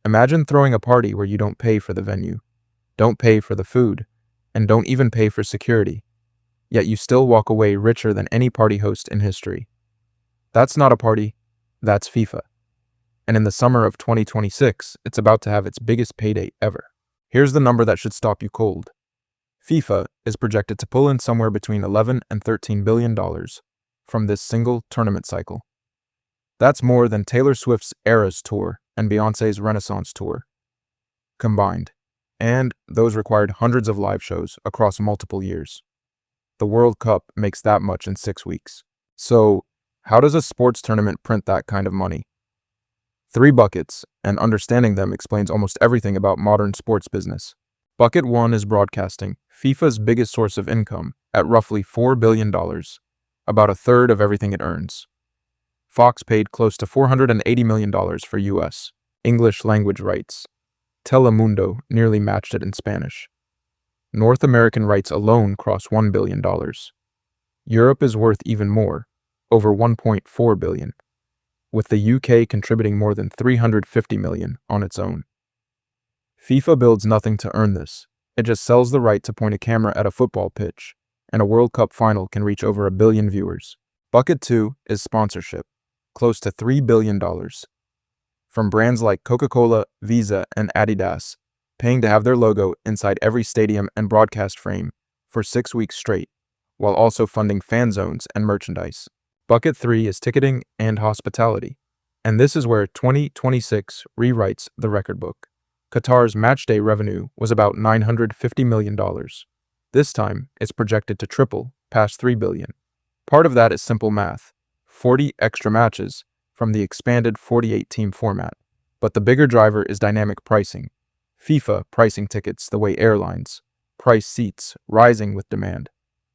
Imagine throwing a party where you don't pay for the venue, don't pay for the food, and don't even pay for security, yet you still walk away richer than any party host in history. That's not a party, that's FIFA. And in the summer of 2026, it's about to have its biggest payday ever. Here's the number that should stop you cold. FIFA is projected to pull in somewhere between $11 and $13 billion from this single tournament cycle. That's more than Taylor Swift's Eras Tour and Beyoncé's Renaissance Tour combined, and those required hundreds of live shows across multiple years. The World Cup makes that much in 6 weeks. So, how does a sports tournament print that kind of money? 3 buckets, and understanding them explains almost everything about modern sports business. Bucket 1 is broadcasting, FIFA's biggest source of income, at roughly $4 billion, about a third of everything it earns. Fox paid close to $480 million for U.S. English language rights. Telemundo nearly matched it in Spanish. North American rights alone cross $1 billion. Europe is worth even more, over $1.4 billion, with the UK contributing more than $350 million on its own. FIFA builds nothing to earn this. It just sells the right to point a camera at a football pitch, and a World Cup final can reach over 1 billion viewers. Bucket 2 is sponsorship, close to $3 billion. From brands like Coca-Cola, Visa, and Adidas, paying to have their logo inside every stadium and broadcast frame for 6 weeks straight, while also funding fan zones and merchandise. Bucket 3 is ticketing and hospitality, and this is where 2026 rewrites the record book. Qatar's matchday revenue was about $950 million. This time, it's projected to triple, past $3 billion. Part of that is simple math, 40 extra matches from the expanded 48-team format. But the bigger driver is dynamic pricing. FIFA pricing tickets the way airlines price seats, rising with demand.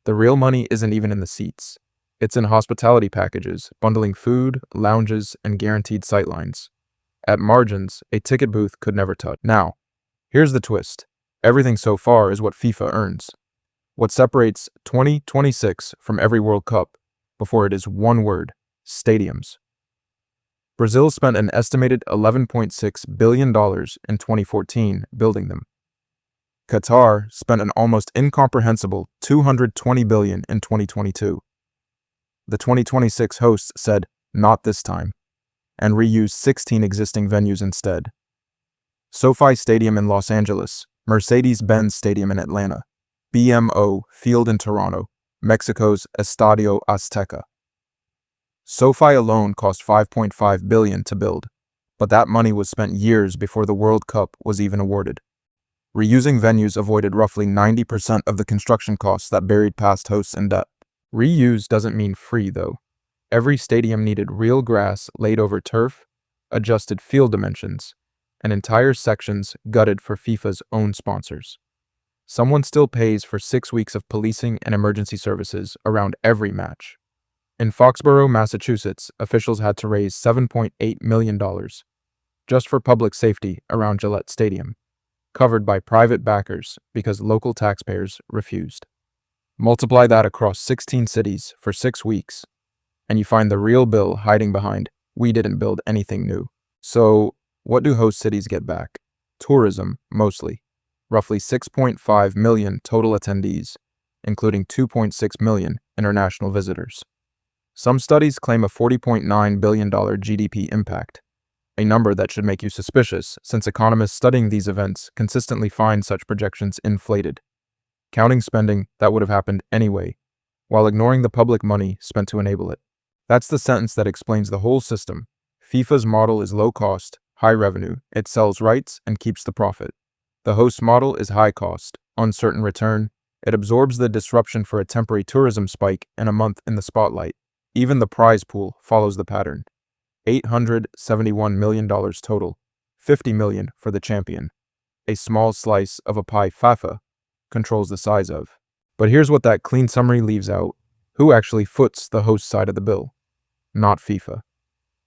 The real money isn't even in the seats. It's in hospitality packages, bundling food, lounges, and guaranteed sightlines. At margins, a ticket booth could never touch. Now, here's the twist. Everything so far is what FIFA earns. What separates 2026 from every World Cup before it is one word: stadiums. Brazil spent an estimated $11.6 billion in 2014 building them. Qatar spent an almost incomprehensible $220 billion in 2022. The 2026 hosts said, "Not this time," and reused 16 existing venues instead. SoFi Stadium in Los Angeles, Mercedes-Benz Stadium in Atlanta, BMO Field in Toronto, Mexico's Estadio Azteca. SoFi alone cost $5.5 billion to build, but that money was spent years before the World Cup was even awarded. Reusing venues avoided roughly 90% of the construction costs that buried past hosts in debt. Reuse doesn't mean free, though. Every stadium needed real grass laid over turf, adjusted field dimensions, and entire sections gutted for FIFA's own sponsors. Someone still pays for 6 weeks of policing and emergency services around every match. In Foxborough, Massachusetts, officials had to raise $7.8 million just for public safety around Gillette Stadium, covered by private backers because local taxpayers refused. Multiply that across 16 cities for 6 weeks, and you find the real bill hiding behind, "We didn't build anything new." So, what do host cities get back? Tourism, mostly. Roughly 6.5 million total attendees, including 2.6 million international visitors. Some studies claim a $40.9 billion GDP impact, a number that should make you suspicious since economists studying these events consistently find such projections inflated, counting spending that would have happened anyway, while ignoring the public money spent to enable it. That's the sentence that explains the whole system. FIFA's model is low cost, high revenue, it sells rights and keeps the profit. The host's model is high cost, uncertain return, it absorbs the disruption for a temporary tourism spike and a month in the spotlight. Even the prize pool follows the pattern. $871 million total, $50 million for the champion. A small slice of a pie FIFA controls the size of. But here's what that clean summary leaves out. Who actually foots the host side of the bill? Not FIFA.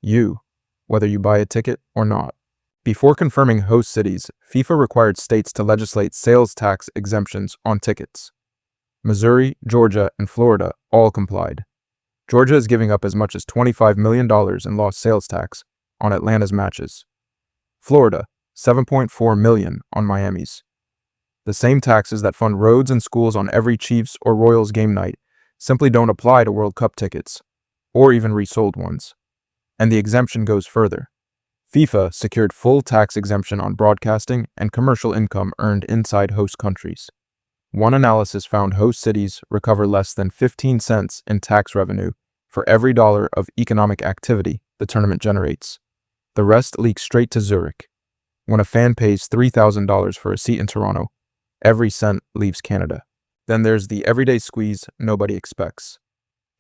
You, whether you buy a ticket or not. Before confirming host cities, FIFA required states to legislate sales tax exemptions on tickets. Missouri, Georgia, and Florida all complied. Georgia is giving up as much as $25 million in lost sales tax on Atlanta's matches. Florida, $7.4 million on Miami's. The same taxes that fund roads and schools on every Chiefs or Royals game night simply don't apply to World Cup tickets, or even resold ones. And the exemption goes further. FIFA secured full tax exemption on broadcasting and commercial income earned inside host countries. One analysis found host cities recover less than 15 cents in tax revenue for every dollar of economic activity the tournament generates. The rest leaks straight to Zurich. When a fan pays $3,000 for a seat in Toronto, every cent leaves Canada. Then there's the everyday squeeze nobody expects.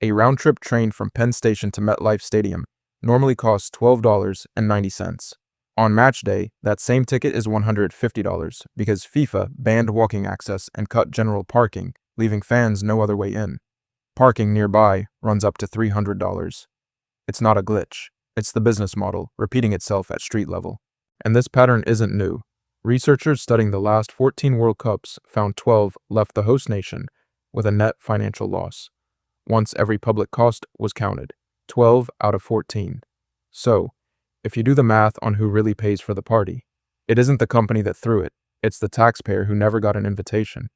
A round-trip train from Penn Station to MetLife Stadium normally costs $12.90. On match day, that same ticket is $150 because FIFA banned walking access and cut general parking, leaving fans no other way in. Parking nearby runs up to $300. It's not a glitch. It's the business model repeating itself at street level. And this pattern isn't new. Researchers studying the last 14 World Cups found 12 left the host nation with a net financial loss. Once every public cost was counted, 12 out of 14. So, if you do the math on who really pays for the party, it isn't the company that threw it, it's the taxpayer who never got an invitation.